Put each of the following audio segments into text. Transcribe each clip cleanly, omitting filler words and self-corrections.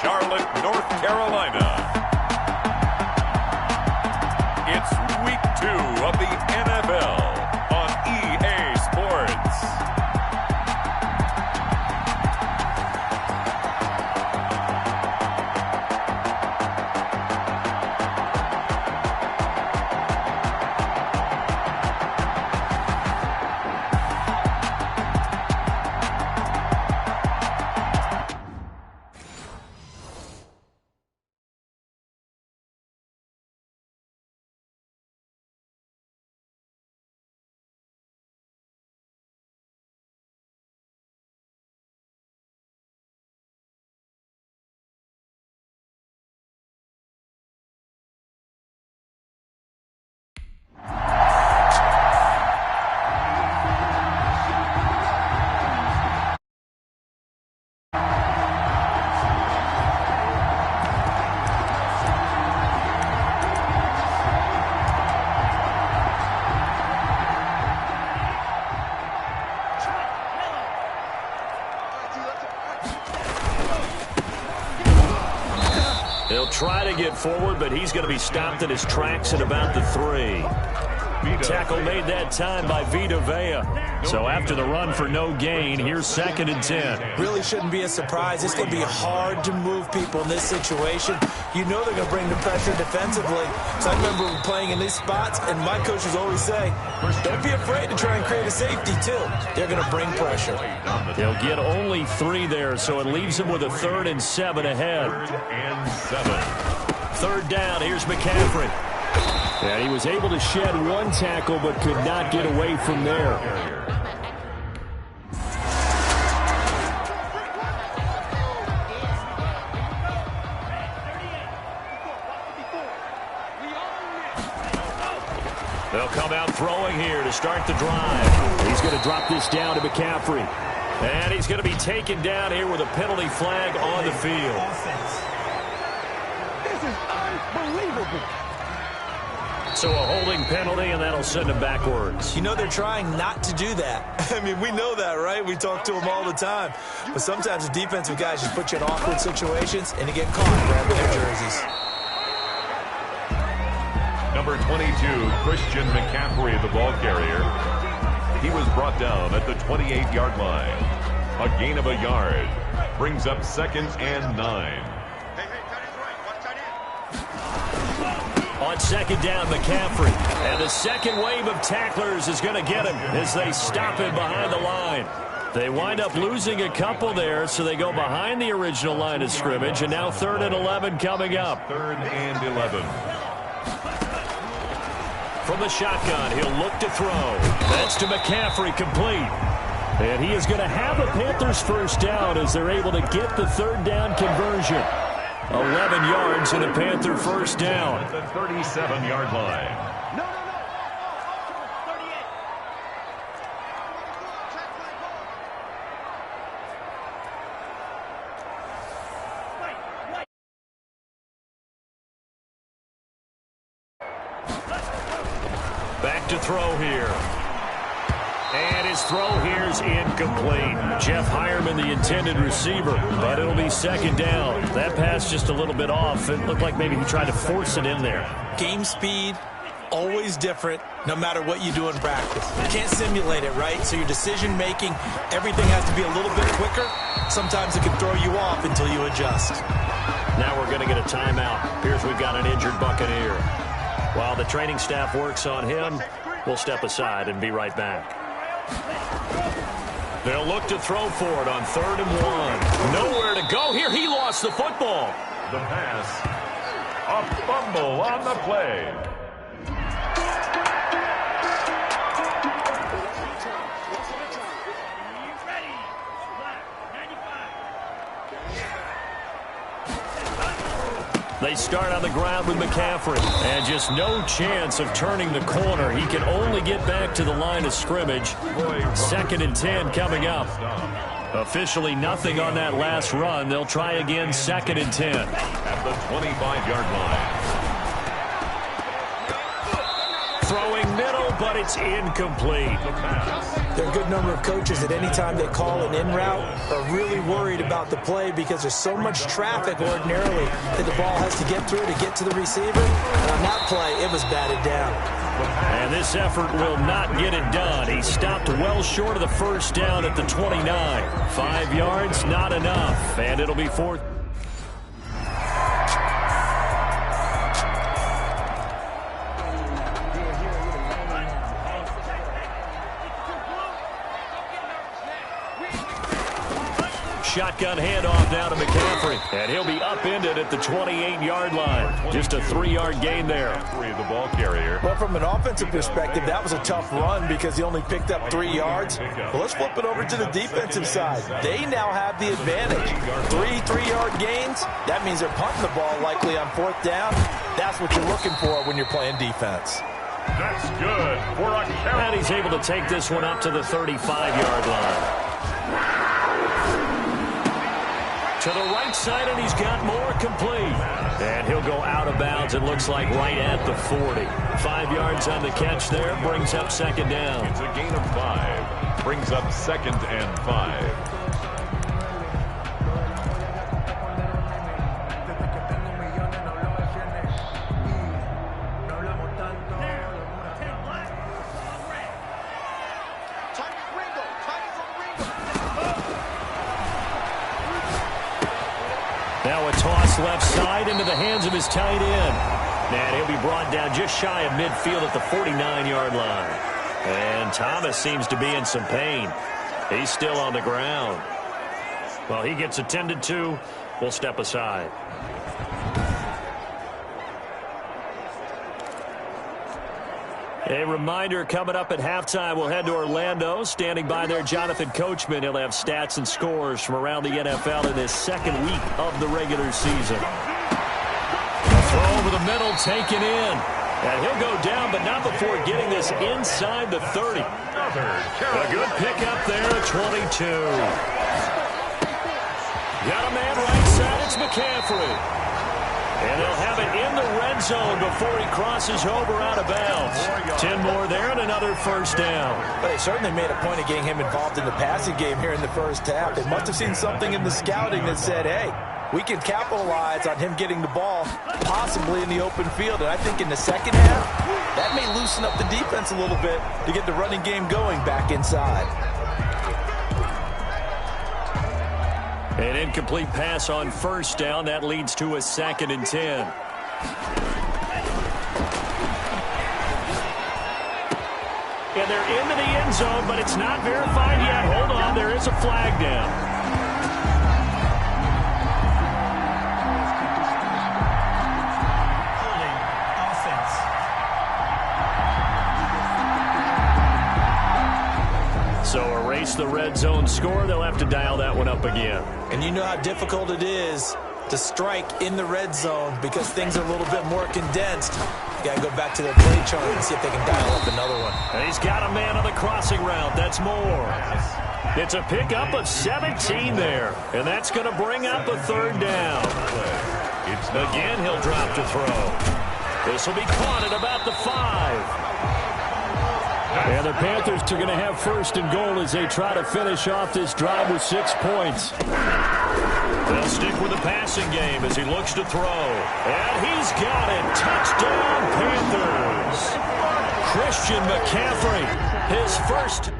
Charlotte, North Carolina. It's week 2 of the NFL on EA Sports. He'll try to get forward, but he's going to be stopped in his tracks at about the 3. Tackle made that time by Vita Vea. So after the run for no gain, here's 2nd and 10. Really shouldn't be a surprise. It's going to be hard to move people in this situation. You know they're going to bring the pressure defensively. So I remember playing in these spots, and my coaches always say, don't be afraid to try and create a safety, too. They're going to bring pressure. He'll get only 3 there, so it leaves him with a 3rd and 7 ahead. 3rd down, here's McCaffrey. And he was able to shed 1 tackle, but could not get away from there. They'll come out throwing here to start the drive. He's going to drop this down to McCaffrey. And he's going to be taken down here with a penalty flag on the field. This is unbelievable. So a holding penalty, and that'll send him backwards. You know they're trying not to do that. I mean, we know that, right? We talk to them all the time. But sometimes the defensive guys just put you in awkward situations, and you get caught grabbing their jerseys. Number 22, Christian McCaffrey, the ball carrier. He was brought down at the 28-yard line. A gain of a yard brings up 2nd and 9. On 2nd down, McCaffrey. And the second wave of tacklers is going to get him as they stop him behind the line. They wind up losing a couple there, so they go behind the original line of scrimmage, and now 3rd and 11 coming up. 3rd and 11. From the shotgun, he'll look to throw. That's to McCaffrey, complete. And he is going to have a Panthers first down as they're able to get the 3rd down conversion. 11 yards and a Panther first down. At the 37-yard line. Back to throw here. And his throw here's incomplete. Jeff Hireman, the intended receiver, but it'll be 2nd down. That pass just a little bit off. It looked like maybe he tried to force it in there. Game speed, always different, no matter what you do in practice. You can't simulate it, right? So your decision-making, everything has to be a little bit quicker. Sometimes it can throw you off until you adjust. Now we're going to get a timeout. Here's we've got an injured Buccaneer. While the training staff works on him, we'll step aside and be right back. They'll look to throw for it on 3rd and 1. Nowhere to go here. He lost the football. The pass. A fumble on the play. They start on the ground with McCaffrey. And just no chance of turning the corner. He can only get back to the line of scrimmage. 2nd and 10 coming up. Officially nothing on that last run. They'll try again 2nd and 10. At the 25-yard line. Throwing middle, but it's incomplete. There are a good number of coaches that any time they call an in route are really worried about the play because there's so much traffic ordinarily that the ball has to get through to get to the receiver. And on that play, it was batted down. And this effort will not get it done. He stopped well short of the first down at the 29. 5 yards, not enough. And it'll be fourth. Shotgun handoff now to McCaffrey. And he'll be upended at the 28-yard line. Just a 3-yard gain there. The ball carrier. Well, from an offensive perspective, that was a tough run because he only picked up 3 yards. Well, let's flip it over to the defensive side. They now have the advantage. 3-3-yard gains. That means they're punting the ball likely on 4th down. That's what you're looking for when you're playing defense. That's good for a carry. And he's able to take this one up to the 35-yard line. To the right side, and he's got more complete. And he'll go out of bounds, it looks like, right at the 40. 5 yards on the catch there, brings up 2nd down. It's a gain of 5. Brings up 2nd and 5. Now a toss left side into the hands of his tight end. And he'll be brought down just shy of midfield at the 49-yard line. And Thomas seems to be in some pain. He's still on the ground. Well, he gets attended to. We'll step aside. A reminder, coming up at halftime, we'll head to Orlando. Standing by there, Jonathan Coachman. He'll have stats and scores from around the NFL in this 2nd week of the regular season. A throw over the middle, taken in. And he'll go down, but not before getting this inside the 30. A good pickup there at 22. Got a man right side, it's McCaffrey. And they'll have it in the red zone before he crosses over out of bounds. 10 more there and another 1st down. But they certainly made a point of getting him involved in the passing game here in the first half. They must have seen something in the scouting that said, hey, we can capitalize on him getting the ball possibly in the open field. And I think in the second half, that may loosen up the defense a little bit to get the running game going back inside. An incomplete pass on 1st down. That leads to a 2nd and 10. And they're into the end zone, but it's not verified yet. Hold on, there is a flag down. So erase the red zone score. They'll have to dial that one up again. And you know how difficult it is to strike in the red zone because things are a little bit more condensed. You got to go back to their play chart and see if they can dial up another one. And he's got a man on the crossing route. That's more. It's a pickup of 17 there. And that's going to bring up a 3rd down. Again, he'll drop to throw. This will be caught at about the 5. And the Panthers are going to have 1st and goal as they try to finish off this drive with 6 points. They'll stick with the passing game as he looks to throw. And he's got it. Touchdown, Panthers. Christian McCaffrey, his first.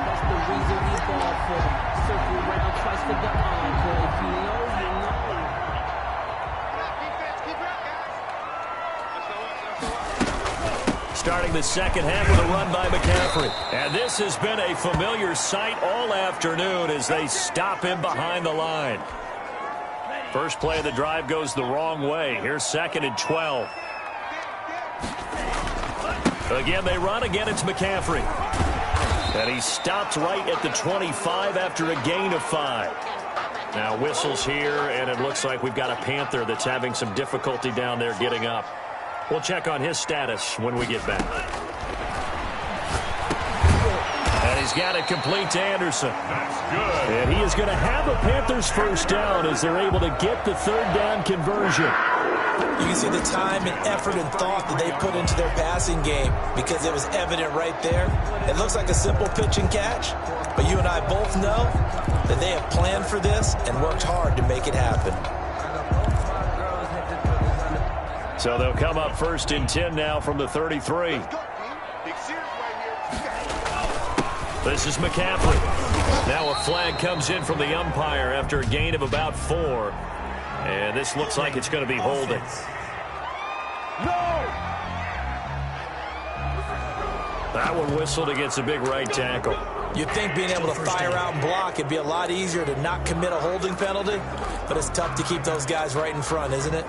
That's the reason we ball for him. Circle around, trust the encore. If you know, you know. Starting the 2nd half with a run by McCaffrey. And this has been a familiar sight all afternoon as they stop him behind the line. First play of the drive goes the wrong way. Here's 2nd and 12. Again, they run. Again, it's McCaffrey. And he stopped right at the 25 after a gain of 5. Now whistles here, and it looks like we've got a Panther that's having some difficulty down there getting up. We'll check on his status when we get back. And he's got it complete to Anderson. That's good. And he is going to have a Panthers 1st down as they're able to get the 3rd down conversion. You can see the time and effort and thought that they put into their passing game because it was evident right there. It looks like a simple pitch and catch, but you and I both know that they have planned for this and worked hard to make it happen. So they'll come up 1st and 10 now from the 33. This is McCaffrey. Now a flag comes in from the umpire after a gain of about 4. And this looks like it's going to be holding. That one whistled against a big right tackle. You'd think being able to fire out and block it'd be a lot easier to not commit a holding penalty, but it's tough to keep those guys right in front, isn't it?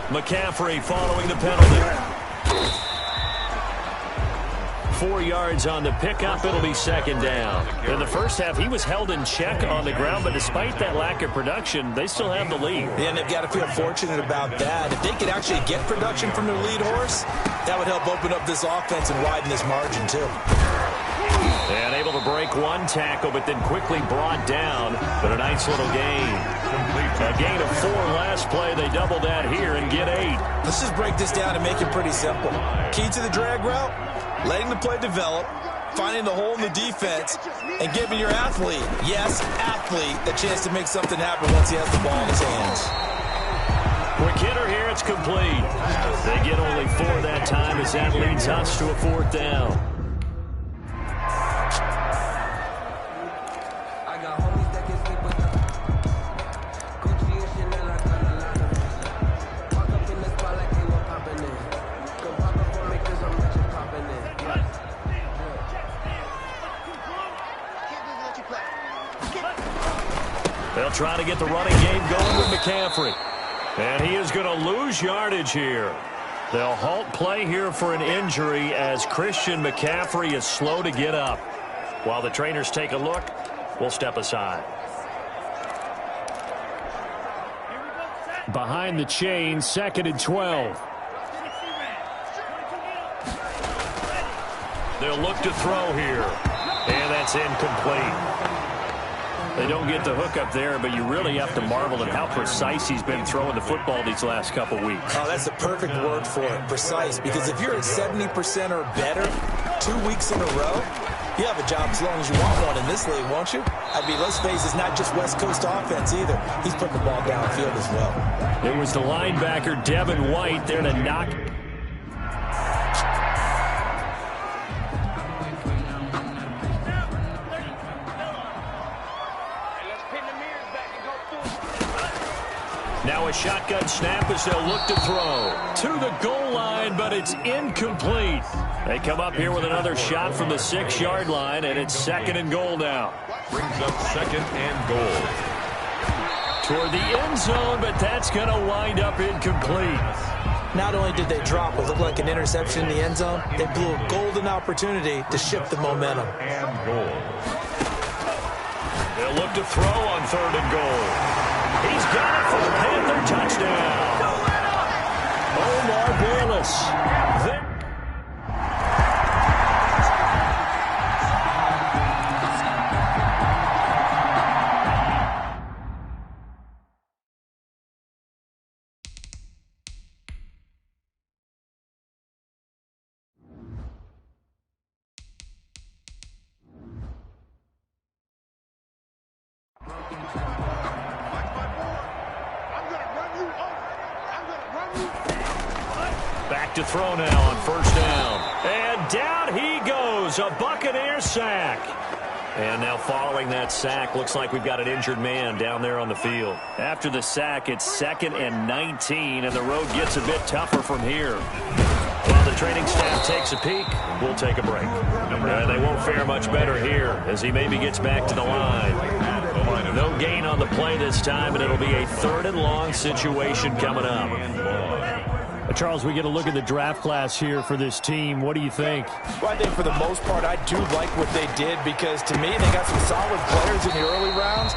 McCaffrey following the penalty. 4 yards on the pickup. It'll be 2nd down. In the first half, he was held in check on the ground, but despite that lack of production, they still have the lead. Yeah, and they've got to feel fortunate about that. If they could actually get production from their lead horse, that would help open up this offense and widen this margin, too. And able to break one tackle, but then quickly brought down. But a nice little gain. A gain of 4 last play. They double that here and get 8. Let's just break this down and make it pretty simple. Key to the drag route, letting the play develop, finding the hole in the defense, and giving your athlete, yes, athlete, a chance to make something happen once he has the ball in his hands. Quick hitter here, it's complete. They get only 4 that time as that leads us to a 4th down. They'll try to get the running game going with McCaffrey. And he is going to lose yardage here. They'll halt play here for an injury as Christian McCaffrey is slow to get up. While the trainers take a look, we'll step aside. Behind the chain, 2nd and 12. They'll look to throw here. And that's incomplete. They don't get the hook up there, but you really have to marvel at how precise he's been throwing the football these last couple weeks. Oh, that's the perfect word for it, precise. Because if you're at 70% or better 2 weeks in a row, you have a job as long as you want one in this league, won't you? I mean, let's face it, it's not just West Coast offense either. He's putting the ball downfield as well. It was the linebacker, Devin White, there to knock. Now a shotgun snap as they'll look to throw. To the goal line, but it's incomplete. They come up here with another shot from the 6-yard line, and it's 2nd and goal now. Brings up 2nd and goal. Toward the end zone, but that's going to wind up incomplete. Not only did they drop what looked like an interception in the end zone, they blew a golden opportunity to shift the momentum. And goal. They'll look to throw on 3rd and goal. He's got it for the Panther touchdown. Omar Bayless. Back to throw now on 1st down. And down he goes, a Buccaneer sack. And now following that sack, looks like we've got an injured man down there on the field. After the sack, it's 2nd and 19, and the road gets a bit tougher from here. While the training staff takes a peek, we'll take a break. They won't fare much better here as he maybe gets back to the line. No gain on the play this time, and it'll be a 3rd and long situation coming up. Charles, we get a look at the draft class here for this team. What do you think? Well, I think for the most part, I do like what they did because, to me, they got some solid players in the early rounds.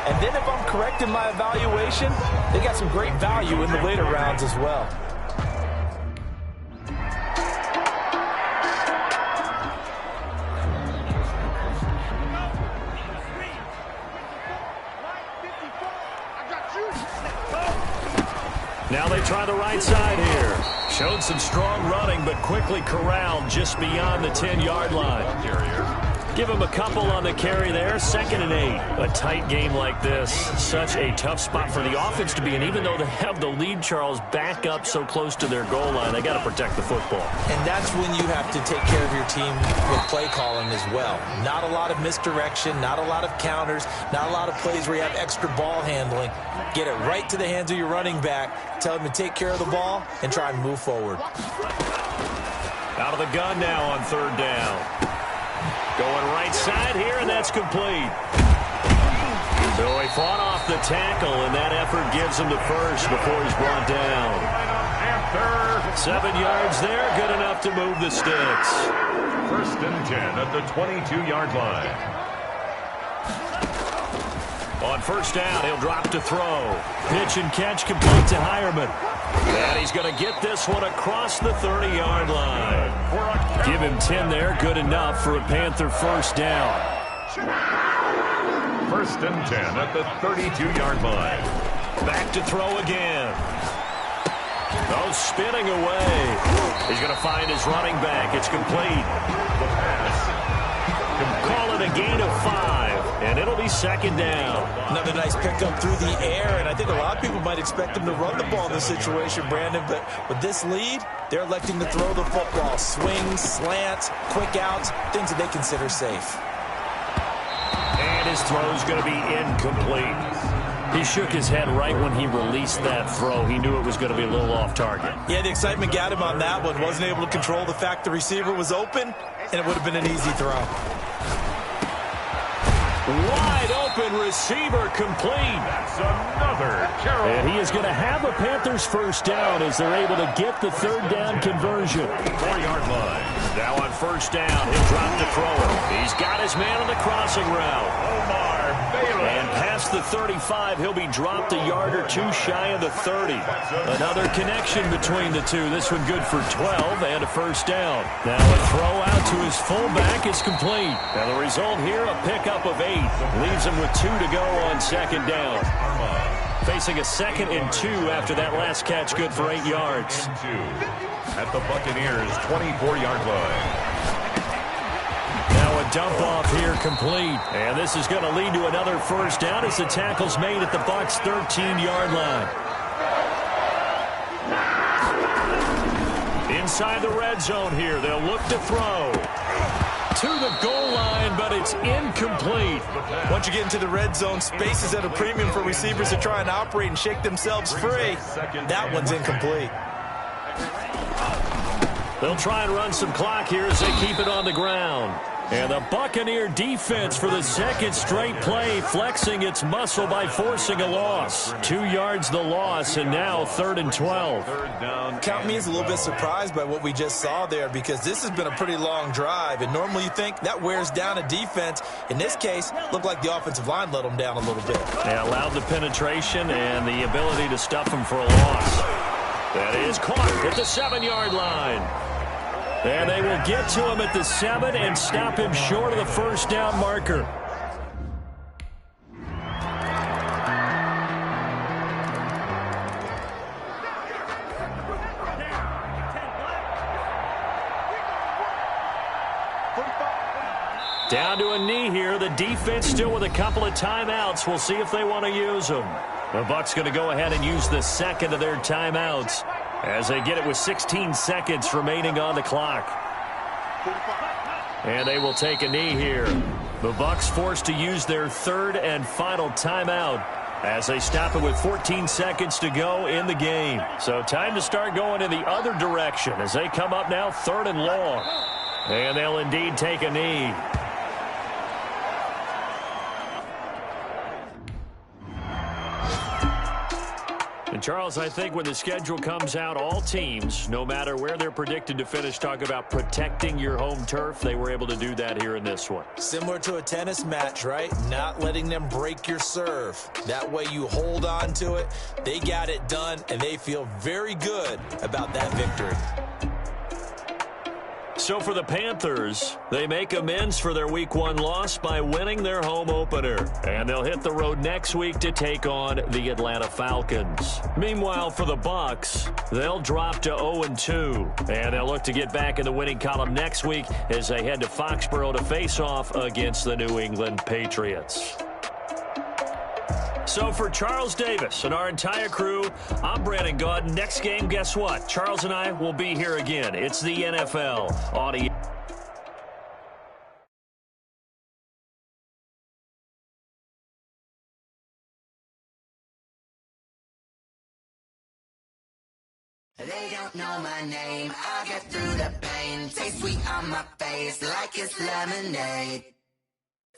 And then if I'm correct in my evaluation, they got some great value in the later rounds as well. they try the right side here. Showed some strong running, but quickly corralled just beyond the 10-yard line. Give him a couple on the carry there. 2nd and 8. A tight game like this, such a tough spot for the offense to be in. Even though they have the lead, Charles, back up so close to their goal line, they got to protect the football. And that's when you have to take care of your team with play calling as well. Not a lot of misdirection, not a lot of counters, not a lot of plays where you have extra ball handling. Get it right to the hands of your running back. Tell him to take care of the ball and try and move forward. Out of the gun now on 3rd down. Going right side here, and that's complete. So he fought off the tackle, and that effort gives him the first before he's brought down. 7 yards there, good enough to move the sticks. 1st and 10 at the 22-yard line. On 1st down, he'll drop to throw. Pitch and catch complete to Hireman. And he's going to get this one across the 30-yard line. Give him 10 there, good enough for a Panther 1st down. 1st and 10 at the 32-yard line. Back to throw again. Oh, spinning away. He's going to find his running back. It's complete. The pass. Call it a gain of 5, and it'll be 2nd down. Another nice pickup through the air, and I think a lot of people might expect him to run the ball in this situation, Brandon, but with this lead, they're electing to throw the football. Swings, slants, quick outs, things that they consider safe. And his throw's going to be incomplete. He shook his head right when he released that throw. He knew it was going to be a little off target. Yeah, the excitement got him on that one. Wasn't able to control the fact the receiver was open, and it would have been an easy throw. Wide open receiver complete. That's another carry. And he is going to have a Panthers 1st down as they're able to get the 3rd down conversion. 4-yard line. Now on 1st down, he'll drop to throw it. He's got his man on the crossing route. And past the 35, he'll be dropped a yard or 2 shy of the 30. Another connection between the two. This one good for 12 and a 1st down. Now a throw out to his fullback is complete. Now the result here, a pickup of 8. Leaves him with 2 to go on 2nd down. Facing a 2nd and 2 after that last catch, good for 8 yards. At the Buccaneers' 24-yard line. Now a dump off here complete. And this is going to lead to another 1st down as the tackle's made at the Bucs' 13-yard line. Inside the red zone here, they'll look to throw. To the goal line, but it's incomplete. Once you get into the red zone, space is at a premium for receivers to try and operate and shake themselves free. That one's incomplete. They'll try and run some clock here as they keep it on the ground. And the Buccaneer defense for the 2nd straight play, flexing its muscle by forcing a loss. 2 yards the loss, and now 3rd and 12. Count me as a little bit surprised by what we just saw there, because this has been a pretty long drive, and normally you think that wears down a defense. In this case, looked like the offensive line let them down a little bit. They allowed the penetration and the ability to stuff them for a loss. That is caught at the 7-yard line. And they will get to him at the 7 and stop him short of the 1st down marker. Down to a knee here. The defense still with a couple of timeouts. We'll see if they want to use them. The Bucs going to go ahead and use the 2nd of their timeouts as they get it with 16 seconds remaining on the clock. And they will take a knee here. The Bucs forced to use their 3rd and final timeout as they stop it with 14 seconds to go in the game. So time to start going in the other direction as they come up now 3rd and long. And they'll indeed take a knee. And Charles, I think when the schedule comes out, all teams, no matter where they're predicted to finish, talk about protecting your home turf. They were able to do that here in this one. Similar to a tennis match, right? Not letting them break your serve. That way you hold on to it. They got it done, and they feel very good about that victory. So for the Panthers, they make amends for their Week 1 loss by winning their home opener. And they'll hit the road next week to take on the Atlanta Falcons. Meanwhile, for the Bucs, they'll drop to 0-2. And they'll look to get back in the winning column next week as they head to Foxborough to face off against the New England Patriots. So for Charles Davis and our entire crew, I'm Brandon Gaudin. Next game, guess what? Charles and I will be here again. It's the NFL Audio. They don't know my name. I get through the pain. Taste sweet on my face like it's lemonade.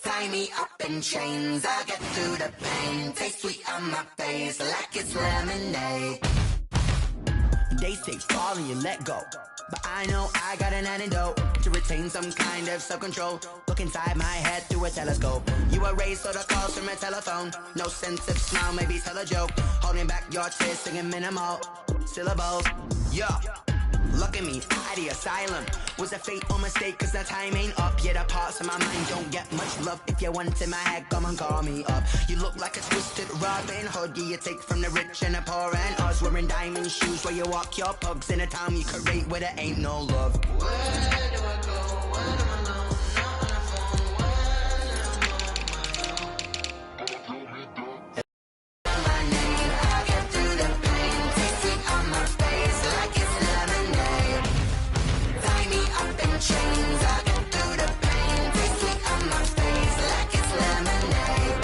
Tie me up in chains, I get through the pain. Taste sweet on my face like it's lemonade. They say fall and you let go, but I know I got an antidote to retain some kind of self-control. Look inside my head through a telescope. You erase all the calls from a telephone. No sense of smile, maybe tell a joke. Holding back your tears, singing minimal syllables. Yeah. Look at me, out the asylum. Was a fate or mistake, cause the time ain't up. Yeah, the parts of my mind don't get much love. If you want in my head, come and call me up. You look like a twisted Robin Hood. Yeah, you take from the rich and the poor and us. Wearing diamond shoes where you walk your pugs in a town you create where there ain't no love. Where do I go? When am I alone? Not on the phone. My name, I get through the pain. Taste sweet on my face like it's lemonade. Tie me up in chains, I get through the pain. Taste sweet on my face like it's lemonade.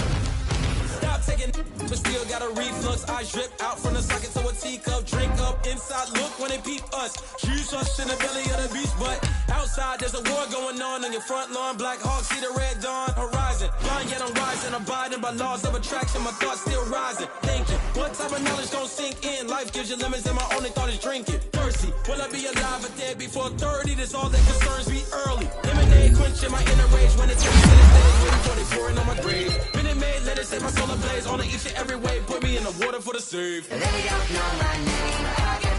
Stop taking, but still got a reflux. I drip out from the socket to a teacup. Drink up inside, look when they peep us. Shoes us in the belly of the beast, but outside there's a war going on your front lawn. Black Hawk, see the red dawn horizon. Blind yet I'm rising, abiding by laws of attraction. My thoughts still rising, thinking, what type of knowledge gon' sink in? Life gives you limits and my only thought is drinking. Thirsty, will I be alive or dead before 30? That's all that concerns me early. Lemonade quenching my inner rage when it takes to the stage. Waiting for they pouring on my grave. Minute Maid, let it set my soul ablaze. On each and every way, put me in the water for the save. They don't know my name, I get